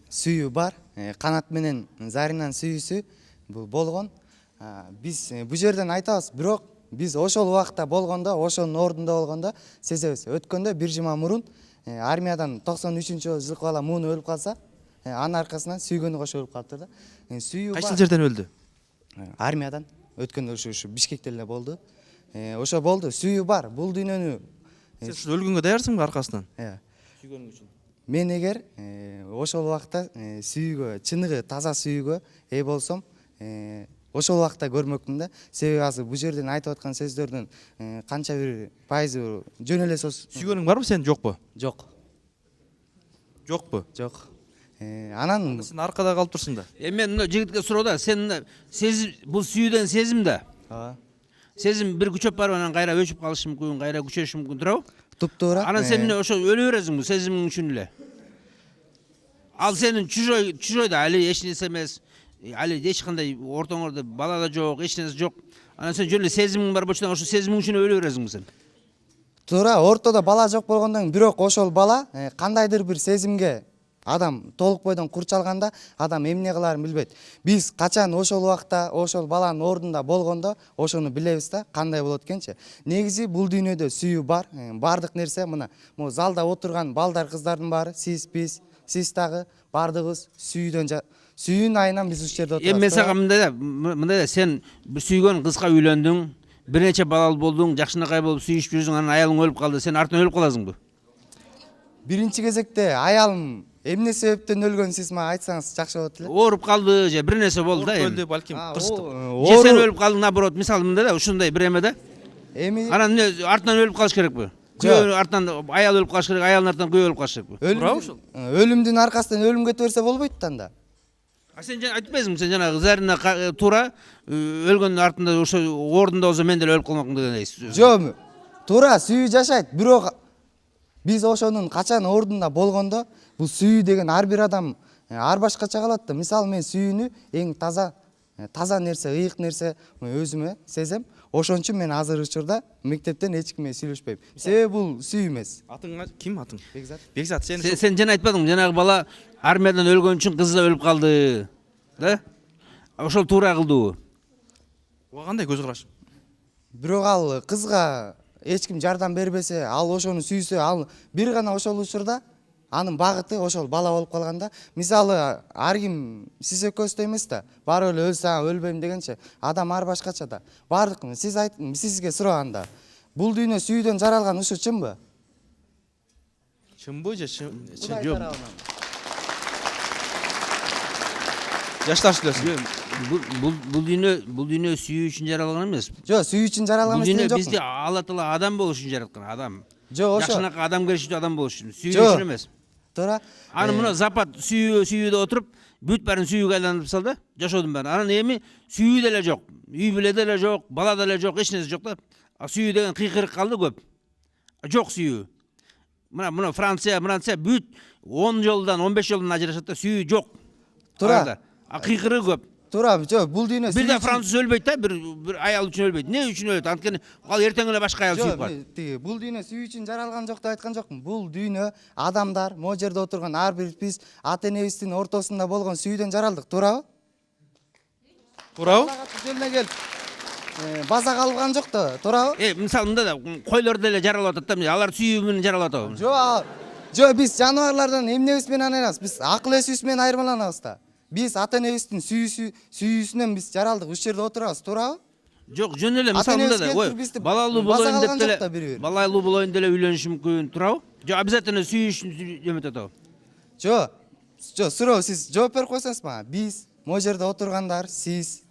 сүйүү бар. Канат менен Заринанын сүйүүсү бул болгон. Биз бул жерден айтабыз, бирок биз ошол убакта болгондо, ошонун ордунда болгондо сезебиз. Өткөндө бир жума мурун армиядан 93-жылы жылкы бала муну өлүп калса, анын аркасынан сүйгөнү кошо өлүп калыптыр да. Сүйүү бар. Кайсыл жерден өлдү? Армиядан. Өткөндө ушу Бишкекте эле болду. Ошо болду. Сүйүү бар. Бул дүйнөнү Сен өлгөнгө даярсыңбы аркасынан? Сүйгөнүң үчүн. Мен эгер ошол убакта сүйүүгө, чыныгы таза сүйүүгө ээ болсом, ошол убакта көрмөкмүн да. Себеби азыр бул жерден айтып аткан сөздөрдүн канча бир пайызы жөн эле сөз. Сүйгөнүң барбы сен, жокпу? Жок. Жокпу? Жок. Анан сен аркада калып турсуң да. Мен мына жигитке суроодо, сен сезим, бул сүйүүдөн сезим да. Сезим бир күчөп барып анан кайра өчүп калышы мүмкүн, кайра күчөшү мүмкүн, туурабы? Туп-туура. Анан сен эмне ошо өлө бересиң бул сезимиң үчүн эле. Ал сенин чужойда али эч нерсе эмес, али эч кандай ортоңордо бала да жок, эч нерсе жок. Анан сен жөн эле сезимиң бар болчу, ошо сезимиң үчүн өлө бересиңби сен? Туура, ортодо бала жок болгондон кийин бирок ошол бала кандайдыр бир сезимге адам толук бойдон курчалганда адам эмне кыларын билбейт. Биз качан ошол убакта ошол баланын ордунда болгондо ошону билебиз да, кандай болот экенчи. Негизи бул дүйнөдө сүйүү бар. Бардык нерсе мына могу залда отурган балдар, кыздардын баары, сиз дагы бардыгыбыз сүйүүнүн айынан биз ушул жерде отурабыз. Мен сага мындай да, сен сүйгөн кызга үйлөндүң, бир нече балалуу болдуң, жакшынакай болуп сүйүшүп жүрсүң, анан аялың өлүп калды. Сен артынан өлүп каласыңбы? Биринчи кезекте аялым эмне себептен өлгөнүн сиз мага айтсаңыз жакшы болот эле. Ооруп калды же бир нерсе болду да. Өлдү, балким, кырсыктып. Же сен өлүп калдың, наоборот, мисалы мындай да, ушундай бир эме да. Эми Анан артынан өлүп калыш керекпи? Күйөө артынан аял өлүп калыш керек, аялдын артынан күйөө өлүп калыш керекпи? өлүмдүн аркасынан өлүм кете берсе болбойт да анда. Сен айтпайсыңбы, сен жанагы Зарина туура өлгөндүн артында ошо ордунда болсо мен деле өлүп калмакмын дегендей. Жок, туура сүйүү жашайт, бирок биз ошонун качан ордунда болгондо бул сүйүү деген ар бир адам ар башкача калат да. Мисалы мен сүйүүнү эң таза нерсе, ыйык нерсе өзүмө сезем. Ошон үчүн мен азыр учурда мектептен эч ким менен сүйлөшпөйм. Себеби бул сүйүү эмес. Атың ким атың? Бекзат. Бекзат, Сен жана айтпадыңбы, жанагы бала армиядан өлгөн үчүн кызы да өлүп калды, да? Ошол туура кылдыбы? Ага кандай көз караш? Бирок ал кызга эч ким жардам бербесе, ал ошону сүйсө, ал бир гана ошол учурда анын багыты ошол бала болуп калганда, мисалы ар ким сиз экөөбүздөй эмес да. Барып эле өлсөм өлбөйм дегенче, адам ар башкача да. Бардык сизге сураганда, бул дүйнө сүйүүдөн жаралган, ушу чынбы? Чынбы же Жок. Жаштар сүйлөсүн. Бул дүйнө сүйүү үчүн жаралган эмес. Жок, сүйүү үчүн жаралган эмес деген жокмун. Бизди Алла Таала адам болуш үчүн жараткан, адам. Жок, ошо. Жакшынакай адамгерчиликтүү адам болуш үчүн, сүйүү үчүн эмес. Туура. Аны мына запад сүйүүдө отуруп, бүт баарын сүйүүгө айландырып салды, жашоодун баарын. Анан эми сүйүү деле жок, үй бүлө деле жок, бала деле жок, эч нерсе жок да. Сүйүү деген кыйкырык калды көп. Жок сүйүү. Мына Франция бүт 10 жолдан 15 жолдан ажырашат да, сүйүү жок. Туура. Кыйкырык көп. Туура, жок, бул дүйнө Бир да француз өлбөйт да, бир аял үчүн өлбөйт. Эмне үчүн өлөт? Анткени ал эртең эле башка аял сүйүп калат. Жок, бул дүйнө сүйүү үчүн жаралган жок деп айткан жокмун. Бул дүйнө адамдар, могу жерде отурган ар бир биз ата энебиздин ортосунда болгон сүйүүдөн жаралдык, туурабы? Туурабы? Жөнүнө келип база калган жок да, туурабы? Мисалы мында да койлор деле жаралып атат да, алар сүйүү менен жаралып атабы? Жок, биз жаныбарлардан эмнебиз менен айырмаланабыз? Биз акыл эсибиз менен айырмаланабыз да. Биз ата энебиздин сүйүүсүнөн биз жаралдык, ушул жерде отурабыз, туурабы? Жок, жөн эле мисалы мында да, балалуу болоюн деп деле, балалуу болоюн деле үйлөнүшү мүмкүн, туурабы? Жок, обязательно сүйүү үчүн эметет атабы? Жок, суроо, сиз жооп берип койсоңуз мага. Биз могу жерде отургандар, сиз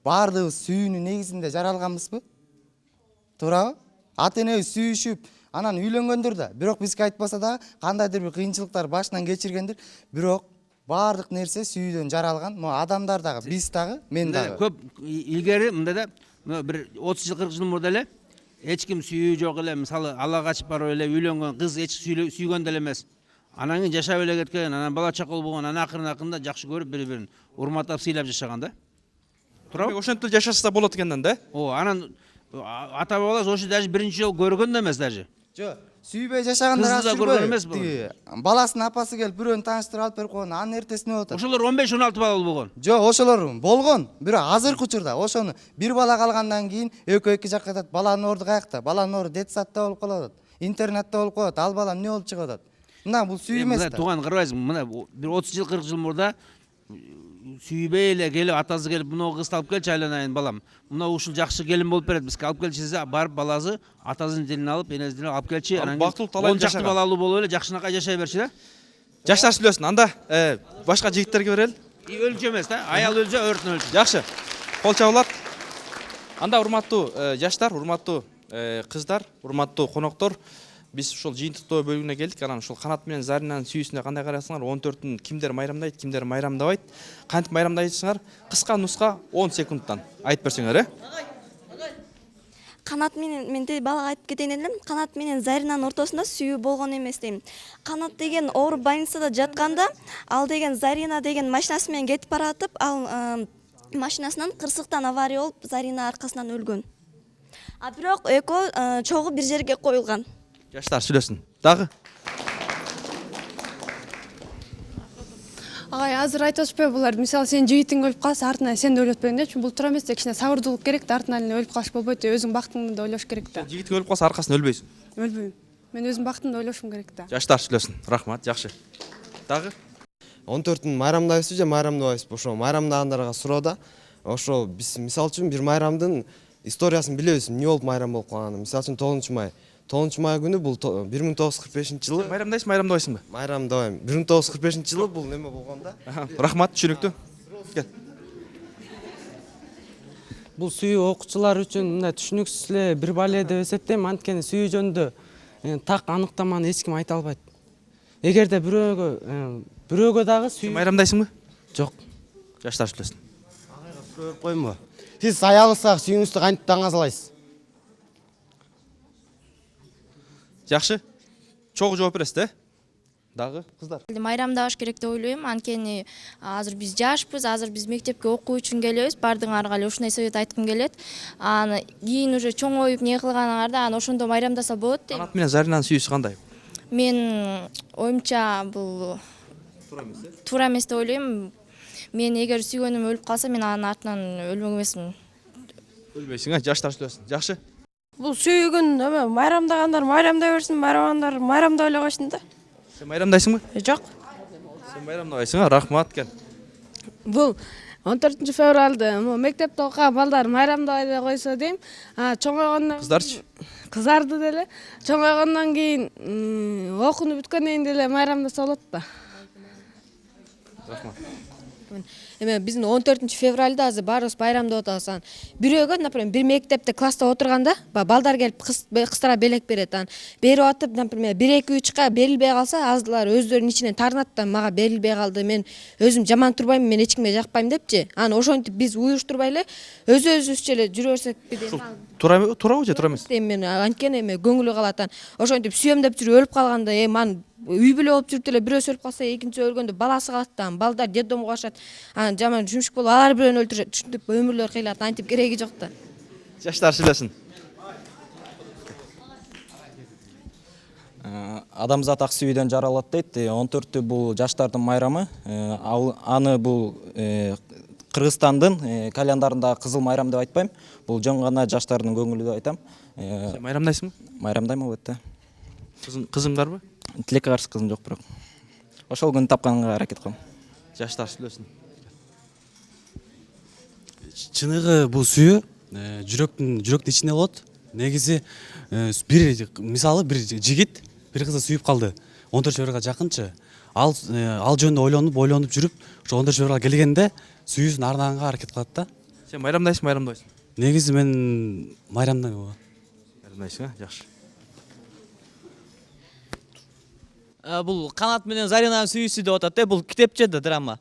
баардыгыбыз сүйүүнүн негизинде жаралганбызбы? Туурабы? Ата энебиз сүйүшүп, анан үйлөнгөндүр да. Бирок бизге айтпаса да, кандайдыр бир кыйынчылыктар башынан кечиргендир. Бирок баардык нерсе сүйүүдөн жаралган. Могу адамдар дагы, биз дагы, мен дагы. Көп илгери мындай да, бир 30 жыл 40 жыл мурда эле эч ким сүйүү жок эле, мисалы Аллага качып барып эле үйлөнгөн кыз эч сүйгөн деле эмес. Анан кийин жашап эле кеткен, анан бала чакалуу болгон, анан акырында жакшы көрүп бири-бирин урматтап, сыйлап жашаган да. Туурабы? Ошентип жашаса болот экенден да? Анан ата бабалар ошо даже биринчи жолу көргөн да эмес даже. Жок, Сүйбөй жашагандар Кызды да аз көргөн эмес жүрбөйбү. Тиги баласынын апасы келип бирөөнү тааныштырып алып берип койгон, анын эртесине болот. Ошолор 15-16 балалуу болгон. Жок, ошолор болгон. Бирок азыркы учурда ошону бир бала калгандан кийин экөө эки жакка кетет. Баланын орду каякта? Баланын орду детсадта болуп калат. Интернатта болуп калат. Ал бала эмне болуп чыгып атат? Мына бул сүйүү эмес Мына да. тууган кырбайсың. Мына бир 30 жыл 40 жыл мурда сүйбөй эле келип атасы келип мына кызды алып келчи айланайын балам. Мына ушул жакшы келин болуп берет. Бизге алып келчи десе барып баласы атасынын тилин алып, энесинин тилин алып келчи. Анан бактылуу талай он жакты жашаган. балалуу болуп эле жакшынакай жашай берчи да. Жаштар сүйлөсүн. Анда башка жигиттерге берели. Өлчү эмес да. Аял өлсө өртүн өлчү. Жакшы. Кол чабылат. Анда урматтуу жаштар, урматтуу кыздар, урматтуу коноктор, биз ушул жыйынтыктоо бөлүгүнө келдик. Анан ушул Канат менен Заринанын сүйүүсүнө кандай карайсыңар? 14-н кимдер майрамдайт, кимдер майрамдабайт? Кантип майрамдайсыңар? Кыска нуска 10 секундтан айтып берсеңер, Канат менен мен балага айтып кетейин элем. Канат менен Заринанын ортосунда сүйүү болгон эмес дейм. Канат деген ооруп больницада жатканда, ал деген Зарина деген машинасы менен кетип баратып, ал машинасынан кырсыктан авария болуп, Зарина аркасынан өлгөн. А бирок экөө чогуу бир жерге коюлган. Жаштар сүйлөсүн. Дагы Агай, азыр айтып атышпайбы булар? Мисалы, сен жигитиң өлүп калса, артынан сен да өлөт белеңдечи. Бул туура эмес да, кичине сабырдуулук керек да, артынан эле өлүп калыш болбойт да, өзүң бактыңды да ойлош керек да. жигитиң өлүп калса аркасынан өлбөйсүң. Өлбөйм. Мен өзүм бактымды ойлошум керек да. Жаштар сүйлөсүн. Рахмат, жакшы. Дагы 14-н майрамдайбызбы же майрамдабайбызбы? Ошо майрамдагандарга суроо да. Ошо биз мисалы үчүн бир майрамдын историясын билебиз, эмне болуп майрам болуп калганын. Мисалы үчүн 9 май. 9 май күнү бул 1945-жылы майрамдайсың, майрамдабайсыңбы? майрамдабайм. 1945-жылы бул неме болгон да. Рахмат, түшүнүктүү. Кел. Бул сүйүү окуучулар үчүн мындай түшүнүксүз эле бир бале деп эсептейм. Анткени сүйүү жөнүндө так аныктаманы эч ким айта албайт. Эгерде бирөөгө дагы сүйүү Майрамдайсыңбы? жок. Жаштар сүйлөсүн. Сурап коеюнбу? Сиз аялыңызга сүйүүңүздү кантип таңазалайсыз? Жакшы. Чогуу жооп бересиз, Дагы кыздар. Майрамдабаш керек деп ойлойм. Анткени азыр биз жашпыз, азыр биз мектепке окуу үчүн келебиз. Бардыңарга эле ушундай совет айткым келет. Аны кийин уже чоңоюп не кылганыңарда аны ошондо майрамдаса болот дейм. Канат менен Заринанын сүйүүсү кандай? Мен оюмча бул туура эмес деп ойлойм. Мен эгер сүйгөнүм өлүп калса, мен анын артынан өлмөк эмесмин. Өлбөйсүң, Жаштар сүйлөсүн. Жакшы. Бул сүйүүгүн майрамдагандар майрамдай берсин, майрамдагандар майрамдап эле койсун да. Сен майрамдайсыңбы? Жок. Сен майрамдабайсың, Рахмат, кел. Бул 14 февралды мектепте окуган балдар майрамдабай эле койсо дейм. Чоңойгондон Кыздарчы? кыздарды деле чоңойгондон кийин окууну бүткөндөн кийин деле майрамдаса болот да. Рахмат. Эме биздин 14 февралда азыр баарыбыз байрамдап атабыз. Бирөөгө, например, бир мектепте класста отурганда, балдар келип кыздара белек берет. Берип атып, например, 1-2-3ка берилбей калса, аздылар өздөрүнүн ичинен тарнат да, мага берилбей калды, мен өзүм жаман турбайм, мен эч кимге жакпайм депчи. Аны ошентип биз уюштурбай эле өзүбүзчө эле жүрө берсек дейм. Туурабы же туура эмес? Мен анткени эме көңүлү калат. Ошентип сүйөм деп жүрүп өлүп калганда, аны үй бүлө болуп жүрүп эле бирөөсү өлүп калса, экинчиси өлгөндө баласы калат да, балдар детдомго барышат. Жаман жумшук болуп алар бирөөнү өлтүрүшөт. Ушинтип өмүрлөр кыйлат, антип кереги жок да. Жаштар сүйлөсүн. Адамзат ак сүйүүдөн жаралат дейт. 14-тү бул жаштардын майрамы. Аны бул Кыргызстандын календарында кызыл майрам деп айтпайм. Бул жөн гана жаштардын көңүлү деп айтам. Сен майрамдайсыңбы? Майрамдайм албетте. Кызың барбы? Тилекке каршы кызым жок бирок. Ошол күнү тапканга аракет кылам. Жаштар сүйлөсүн. Чыныгы бул сүйүү жүрөктүн ичинде болот. Негизи бир мисалы бир жигит бир кызды сүйүп калды. 14 февралга жакынчы. Ал жөнүндө ойлонуп жүрүп, ошо 14 февралга келгенде сүйүүсүн арнаганга аракет кылат да. Сен майрамдайсың, майрамдабайсың? Негизи мен майрамдайм. Майрамдайсың, жакшы. Бул Канат менен Заринанын сүйүүсү деп атат, бул китепче да драма.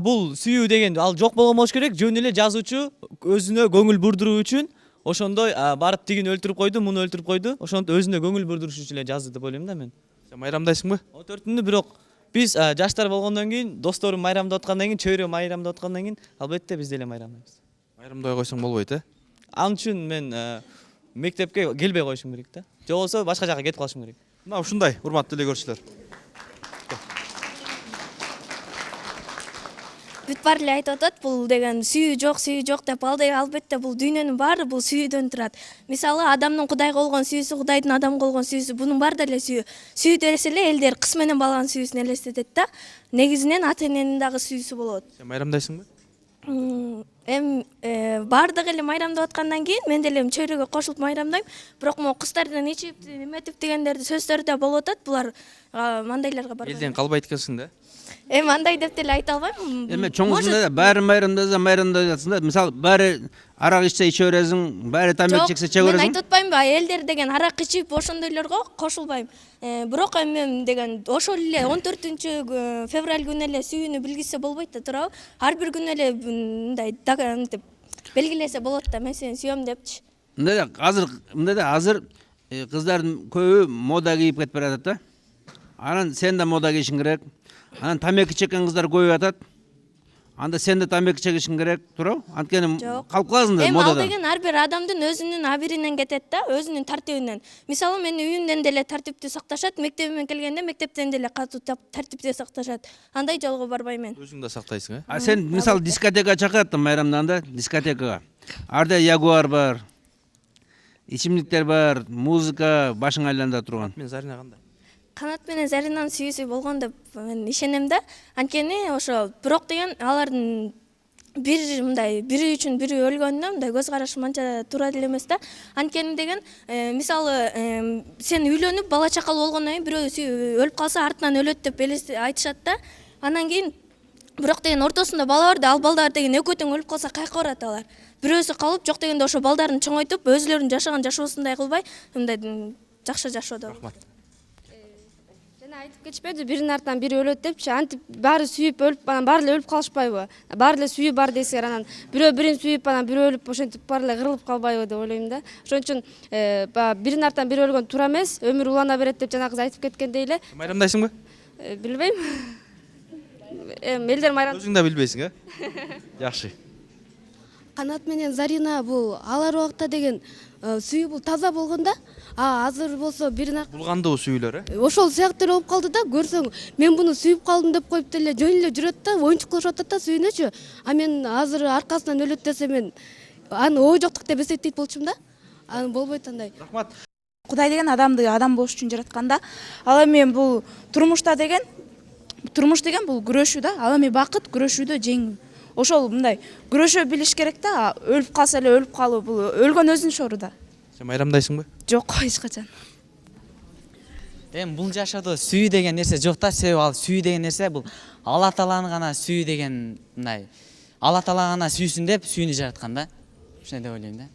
Бул сүйүү деген ал жок болгон болуш керек, жөн эле жазуучу өзүнө көңүл бурдуруу үчүн ошондой барып тигин өлтүрүп койду, муну өлтүрүп койду. Ошондо өзүнө көңүл бурдуруш үчүн эле жазды деп ойлойм да мен. Сен майрамдайсыңбы? 14-түндү бирок биз жаштар болгондон кийин, досторум майрамдап аткандан кийин, чөйрө майрамдап аткандан кийин, албетте биз деле майрамдайбыз. Майрамдай койсоң болбойт, Ал үчүн мектепке келбей коюшум керек да. Же болбосо башка жака кетип калышым керек. Мына ушундай урматтуу эле көрүүчүлөр. Бүт баары эле айтып атат, бул деген сүйүү жок деп, албетте бул дүйнөнүн баары бул сүйүүдөн турат. Мисалы, адамдын Кудайга болгон сүйүүсү, Кудайдын адамга болгон сүйүүсү, бунун баары деле сүйүү. Сүйүү десе эле элдер кыз менен баланын сүйүүсүн элестетет да. Негизинен ата эненин дагы сүйүүсү болот. Сен майрамдайсыңбы? Баардыгы эле майрамдап аткандан кийин мен деле чөйрөгө кошулуп майрамдайм. Бирок могу кыздардын ичип, эметип дегендерди сөздөрү да болуп атат. Булар мандайларга барбайм. Элден калбайт экенсиң да. Андай деп деле айта албайм. Чоңусунда да баары майрамдап жатсың да. Мисалы баары арак ичсе иче бересиң, баары тамак чексе чеге Мен бересиң. айтып атпаймынбы, элдер деген арак ичип ошондойлорго кошулбайм. Бирок мен деген ошол эле 14 февраль күнү эле сүйүүнү билгизсе болбойт да, туурабы? Ар бир күнү эле мындай деп белгилесе болот да, мен сени сүйөм депчи. Мындай да азыр кыздардын көбү мода кийип кетип баратат да. Анан сен да мода кийишиң керек. Анан тамеки чеккен кыздар көбөйүп атат. Анда сен да тамеки чегишиң керек, туурабы? Анткени калып каласың да модада. Ал деген ар бир адамдын өзүнүн абиринен кетет да, өзүнүн тартибинен. Мисалы, мени үйүмдөн деле тартипти сакташат, мектебиме келгенде мектептен деле катуу тартипти сакташат. Андай жолго барбайм мен. Өзүң да сактайсың, А сен мисалы дискотека чакырат да майрамданда, дискотекага. Арда ягуар бар, ичимдиктер бар, музыка башың айланып турган. Мен Зарина кандай? Канат менен Заринанын сүйүүсү болгон деп мен ишенем да. Анткени ошо бирок деген алардын бири үчүн бири өлгөнүнө мындай көз карашым анча туура деле эмес да. Анткени деген мисалы сен үйлөнүп бала чакалуу болгондон кийин бирөө өлүп калса артынан өлөт деп айтышат да. Андан кийин бирок деген ортосунда бала бар да, ал балдар деген экөө тең өлүп калса кайка барат алар. Бирөөсү калып, жок дегенде ошо балдарын чоңойтуп, өзүлөрүнүн жашаган жашоосундай кылбай, мындай жакшы жашоодо. Рахмат. Айтып кетишпеди, биринин артынан бири өлөт депчи. Антип баары сүйүп өлүп, анан баары эле өлүп калышпайбы? Баары эле сүйүү бар десеңер, анан бирөө бирин сүйүп, анан бирөө өлүп, ошентип баары эле кырылып калбайбы деп ойлойм да. Ошон үчүн биринин артынан бири өлгөн туура эмес, өмүр улана берет деп жана кыз айтып кеткендей эле. Майрамдайсыңбы? Билбейм. Элдер майрам. Өзүң да билбейсиң, Жакшы. Канат менен Зарина бул алар убакта деген сүйүү бул таза болгондо, азыр болсо бирин Булгандуу сүйүүлөр, ошол сыяктуу эле болуп калды да. Көрсөң, мен буну сүйүп калдым деп коюп деле жөн эле жүрөт да, оюнчук кылышып атат да сүйүүнөчү. А мен азыр аркасынан өлөт десе мен аны ой жоктук деп эсептейт болчумун да. Аны болбойт андай. Рахмат. Кудай деген адамды адам болуш үчүн жаратканда, ал эми бул турмуш деген бул күрөшүү да. Ал эми бакыт күрөшүүдө жеңүү. Ошол мындай күрөшө билиш керек да. Өлүп калса эле өлүп калуу, бул өлгөн өзүнүн шору да. Сен майрамдайсыңбы? Жок, эч качан. Бул жашоодо сүйүү деген нерсе жок да. Себеби ал сүйүү деген нерсе бул Алла Тааланын гана сүйүү деген мындай. Алла Таала гана сүйсүн деп сүйүүнү жараткан да. Ошондой деп ойлойм да.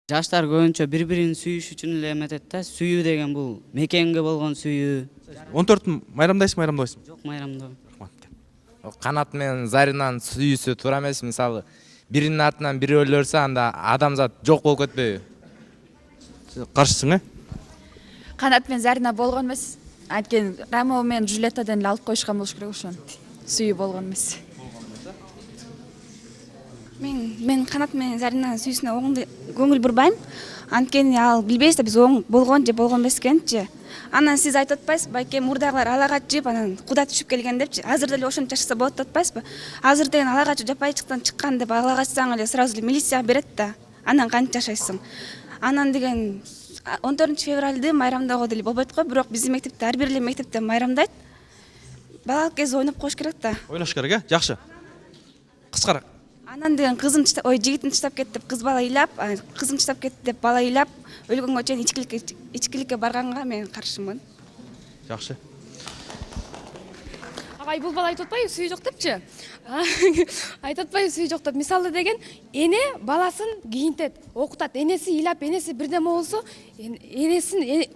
Жаштар көбүнчө бири-бирин сүйүш үчүн эле эметет да. Сүйүү деген бул мекенге болгон сүйүү. 14 майрамдайсың, майрамдабайсың? Жок, майрамдабайм. Канат менен Заринанын сүйүүсү туура эмес. Мисалы, биринин артынан бири өлөрсө, анда адамзат жок болуп кетпейби? Каршысың, Канат менен Зарина болгон эмес. Анткени Ромео менен Джульеттаден эле алып коюшкан болуш керек ошону. Сүйүү болгон эмес. Мен Канат менен Заринанын сүйүүсүнө көңүл бурбайм. Анткени ал билбейбиз да биз болгон же болгон эмес экенинчи. Анан сиз айтып атпайсызбы, байке мурдагылар алага жеп, анан Куда түшүп келген депчи. Азыр деле ошентип жашаса болот деп атпайсызбы? Азыр деген алага жапайычыктан чыккан деп алага ачсаң эле сразу эле милицияга берет да. Анан кантип жашайсың? Анан деген 14 февралды майрамдоого деле болбойт го, бирок биздин мектепте ар бир эле мектепте майрамдайт. Балалык кезде ойноп коюш керек да. Ойнош керек, жакшы. Кыскараак. Анан деген жигитин таштап кетти деп кыз бала ыйлап, кызын таштап кетти деп бала ыйлап, өлгөнгө чейин ичкиликке барганга мен каршымын. Жакшы. Агай бул бала айтып атпайбы сүйүү жок депчи? Айтып атпайбы сүйүү жок деп. Мисалы деген эне баласын кийинтет, окутат. Энеси ыйлап, энеси бирдеме болсо,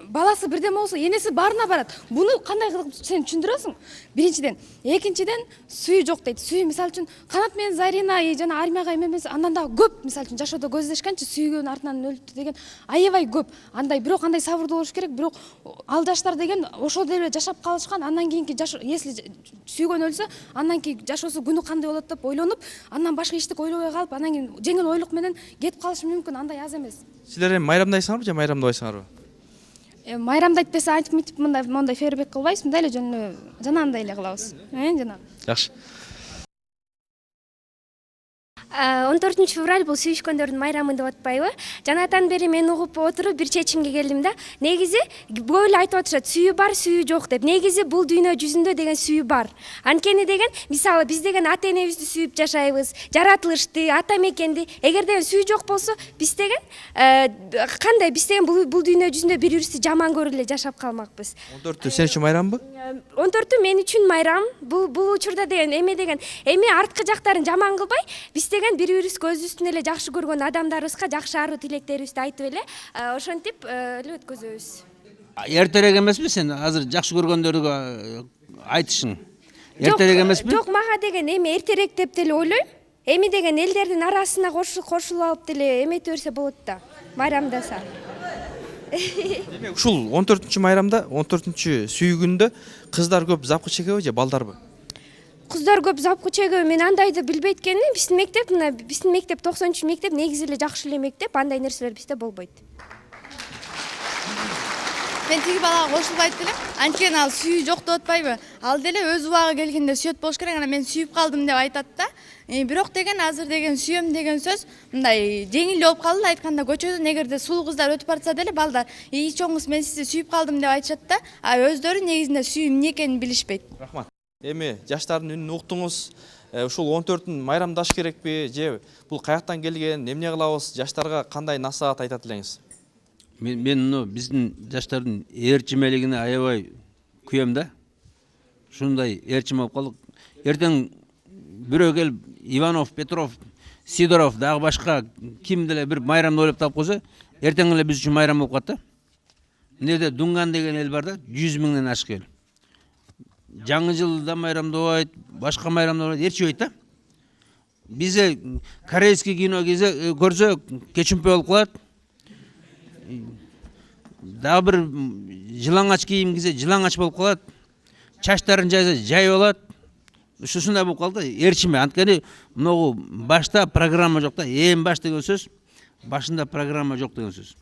баласы бирдеме болсо, энеси баарына барат. Буну кандай кылып сен түшүндүрөсүң? Биринчиден, экинчиден сүйүү жок дейт. Сүйүү мисалы үчүн Канат менен Зарина жана армияга эмес, андан да көп мисалы үчүн жашоодо көздөшкөнчү сүйгөн артынан өлүптү деген аябай көп. Андай бирок андай сабырдуу болуш керек, бирок ал жаштар деген ошол деле жашап калышкан. Андан кийинки если сүйгөн өлсө андан кийин жашоосу күнү кандай болот деп ойлонуп, андан башка эчтеке ойлобой калып, андан кийин жеңил ойлук менен кетип калышы мүмкүн, андай аз эмес. Силер эми майрамдайсыңарбы же майрамдабайсыңарбы? Майрамдайт десе антип мынтип мондай фейерверк кылбайбыз, мындай эле жөн эле жанагындай эле кылабыз. Жанагы. Жакшы. 14 февраль бул сүйүшкөндөрдүн майрамы деп атпайбы? Жанатан бери мен угуп отуруп бир чечимге келдим да. Негизи көп эле айтып атышат, сүйүү бар, сүйүү жок деп. Негизи бул дүйнө жүзүндө деген сүйүү бар. Анткени деген, мисалы биз деген ата-энебизди сүйүп жашайбыз, жаратылышты, ата мекенди. Эгер деген сүйүү жок болсо, биз деген кандай, биз деген бул дүйнө жүзүндө бири-бирибизди жаман көрүп эле жашап калмакпыз. 14 сен үчүн майрамбы? 14 мен үчүн майрам. Бул учурда деген эми арткы жактарын жаман кылбай, биз деген бири-бирибизге өзүбүздүн эле жакшы көргөн адамдарыбызга жакшы аруу тилектерибизди айтып эле ошентип эле өткөзөбүз. Эртерээк эмеспи сен азыр жакшы көргөндөргө айтышың? Эртерээк эмеспи? Жок, мага деген эми эртерээк деп деле ойлойм. Эми деген элдердин арасына кошулуп алып деле эмете берсе болот да. Майрамдаса. Демек, ушул 14 майрамда, 14 сүйүү күндө кыздар көп запкы чегеби же балдарбы? Кыздар көп запкы чегеби, мен андайды билбейт экенмин. Биздин мектеп 90 мектеп негизи эле жакшы эле мектеп, андай нерселер бизде болбойт. Мен тиги балага кошулбайт элем. Анткени ал сүйүү жок деп атпайбы? Ал деле өз убагы келгенде сүйөт болуш керек. Ана мен сүйүп калдым деп айтат да. Бирок деген азыр деген сүйөм деген сөз мындай жеңил болуп калды. Айтканда көчөдөн эгерде сулуу кыздар өтүп барса деле балдар чоңуз мен сизди сүйүп калдым деп айтышат да. А өздөрү негизинде сүйүү эмне экенин билишпейт. Рахмат. Эми жаштардын үнүн уктуңуз. Ушул 14-н майрамдаш керекпи же бул каяктан келген, эмне кылабыз, жаштарга кандай насаат айтат элеңиз? Мен биздин жаштардын ээрчимелигине аябай күйөм да. Ушундай ээрчим болуп калдык. Эртең бирөө келип Иванов, Петров, Сидоров дагы башка ким деле бир майрамды ойлоп таап койсо, эртең эле биз үчүн майрам болуп калат да. Мынде Дунган деген эл бар да, 100 миңден ашык эл. Жаңы жылда майрамдабайт, башка майрамдабайт, ээрчибейт да. Бизде корейский кино көрсө кечимпе болуп калат. Дагы бир жылаңач кийим кийсе жылаңач болуп калат. Чачтарын жайса жай болот. Ушундай болуп калды. Ээрчиме. Анткени могу башта программа жок да. Эң баш деген сөз башында программа жок деген сөз.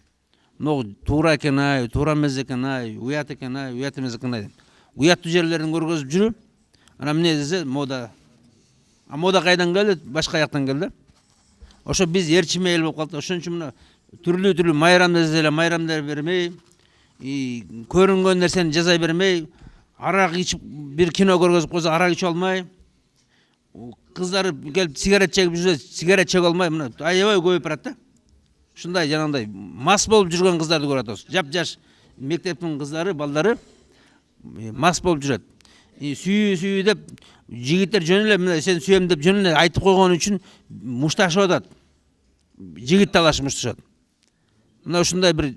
Могу туура экен ай, туура эмес экен ай, уят экен ай, уят эмес экен ай. Уяттуу жерлерин көргөзүп жүрүп, ана эмне десе мода. А мода кайдан келет? Башка жактан келди. Ошо биз ээрчиме эл болуп калдык. Ошон үчүн мына түрлүү майрам десе эле майрамдар бермей, көрүнгөн нерсени жасай бермей, арак ичип бир кино көргөзүп койсо арак ичип алмай, кыздар келип сигарет чегип жүрсө сигарет чеге алмай, мына аябай көбөйүп барат да. Ушундай жанагындай мас болуп жүргөн кыздарды көрүп атабыз. Жап-жаш мектептин кыздары, балдары мас болуп жүрөт. Сүйүү деп жигиттер жөн эле мына сен сүйөм деп жөн эле айтып койгон үчүн мушташып атат. Жигит талашы мушташат. Мына ушундай бир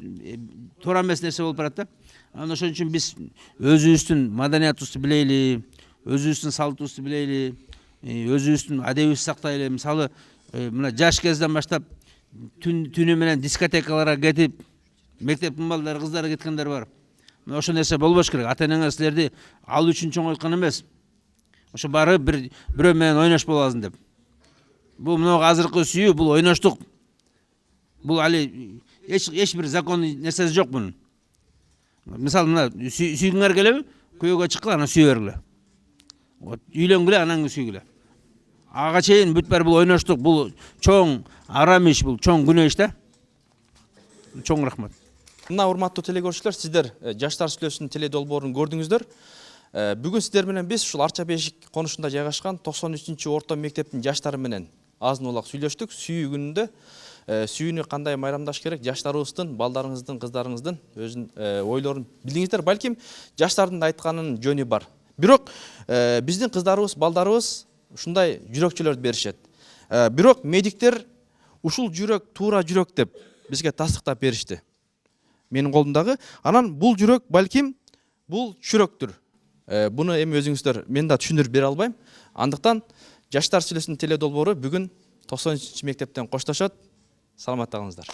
туура эмес нерсе болуп барат да. Аны ошон үчүн биз өзүбүздүн маданиятыбызды билейли, өзүбүздүн салтыбызды билейли, өзүбүздүн адебибизди сактайлы. Мисалы, мына жаш кезден баштап түнү менен дискотекаларга кетип, мектептин балдары, кыздары кеткендер бар. Мына ошол нерсе болбош керек. Ата-энеңер силерди ал үчүн чоңойткон эмес. Ошо бары бирөө менен ойнош боласың деп. Бул мына азыркы сүйүү, бул ойноштук. Бул али эч бир законный нерсеси жок бунун. Мисалы мына сүйгүңөр келеби? Көйгө чыккыла, ана сүйө бергиле. Үйлөнгүлө, анан сүйгүлө. Ага чейин бүт баары бул ойноштук, бул чоң арам иш, бул чоң күнөө иш да. Чоң рахмат. Мына урматтуу телекөрүүчүлөр, сиздер жаштар сүйлөсүнүн теле долбоорун көрдүңүздөр. Бүгүн сиздер менен биз ушул Арча Бешик конушунда жайгашкан 93-чү орто мектептин жаштары менен азын улак сүйлөштүк. Сүйүү күнүндө сүйүүнү кандай майрамдаш керек, жаштарыбыздын, балдарыңыздын, кыздарыңыздын өзүнүн ойлорун билдиңиздер. Балким жаштардын айтканынын жөнү бар. Бирок биздин кыздарыбыз, балдарыбыз ушундай жүрөкчөлөрдү беришет. Бирок медиктер ушул жүрөк туура жүрөк деп бизге тастыктап беришти. Менин колумдагы. Анан бул жүрөк балким бул чүрөктүр. Буну эми өзүңүздөр мен да түшүндүрүп бере албайм. Андыктан жаштар сүйлөсүнүн теле долбоору бүгүн 93-чү мектептен коштошот. Саламатта калыңыздар.